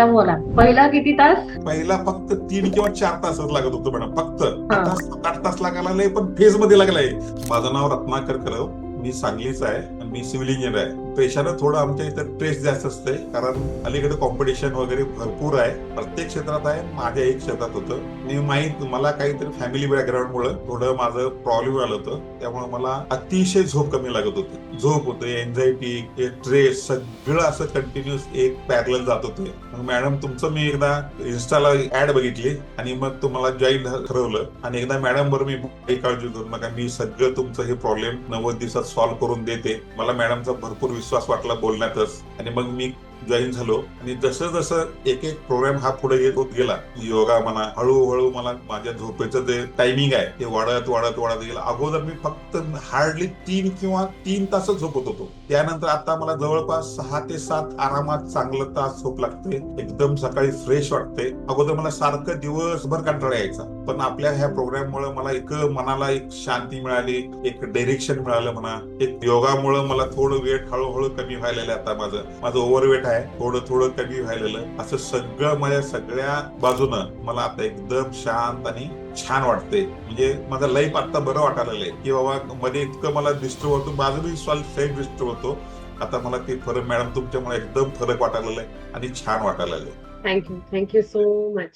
आता बोला, पहिला किती तास? पहिला फक्त 3 किंवा 4 तासच लागत होतं मॅडम, फक्त. हा. आता 7-8 तास लागायला लागले, पण फेज मध्ये लागलाय. माझं नाव रत्नाकर करव, मी सांगलीचा आहे आणि मी सिव्हिल इंजिनियर आहे. पेशानं थोडं आमच्या इथं स्ट्रेस जास्त असते, कारण अलीकडे कॉम्पिटिशन वगैरे भरपूर आहे. प्रत्येक क्षेत्रात आहे, माझ्या एक क्षेत्रात होतं. मी माहित मला काहीतरी फॅमिली बॅकग्राऊंड मुळे थोडं माझं प्रॉब्लेम आलं होतं, त्यामुळे मला अतिशय झोप कमी लागत होती. झोप होते, एन्झायटी, स्ट्रेस, सगळं असं कंटिन्युअस एक पॅरलल जात होते. मग मॅडम तुमचं मी एकदा इन्स्टाला ऍड बघितली आणि मग तुम्हाला जॉईन ठरवलं. आणि एकदा मॅडम बरोबर मी काही काळजी करू नका, मी सगळं तुमचं हे प्रॉब्लेम 90 दिवसात सॉल्व्ह करून देते. मला मॅडमचा भरपूर विश्वास वाटला बोलण्यातच, आणि मग मी जॉईन झालो. आणि जसं जसं एक एक प्रोग्राम हा पुढे येत होत गेला, योगा म्हणा, हळूहळू मला माझ्या झोपेचं जे टायमिंग आहे ते वाढत वाढत वाढत गेलं. अगोदर मी फक्त हार्डली 3 किंवा 3 तासच झोपत होतो. त्यानंतर आता मला जवळपास 6 ते 7 आरामात चांगलं तास झोप लागते. एकदम सकाळी फ्रेश वाटते. अगोदर मला सारखं दिवसभर कंटाळा यायचा, पण आपल्या ह्या प्रोग्राममुळे मला एक मनाला एक शांती मिळाली, एक डायरेक्शन मिळालं म्हणा. एक योगामुळे मला थोडं वेट हळूहळू कमी व्हायला. आता माझं ओव्हरवेट आहे, थोडं थोडं कमी व्हायलेलं. असं सगळं माझ्या सगळ्या बाजूनं मला आता एकदम शांत आणि छान वाटते. म्हणजे माझं लाईफ आता बरं वाटायला लागलंय, की बाबा मध्ये इतकं मला डिस्टर्ब होतो, माझं बी सेल्फ डिस्टर्ब होतो. आता मला ते फरक मॅडम तुमच्यामुळे एकदम फरक वाटायला लागलाय आणि छान वाटायला लागलंय. Thank you so much.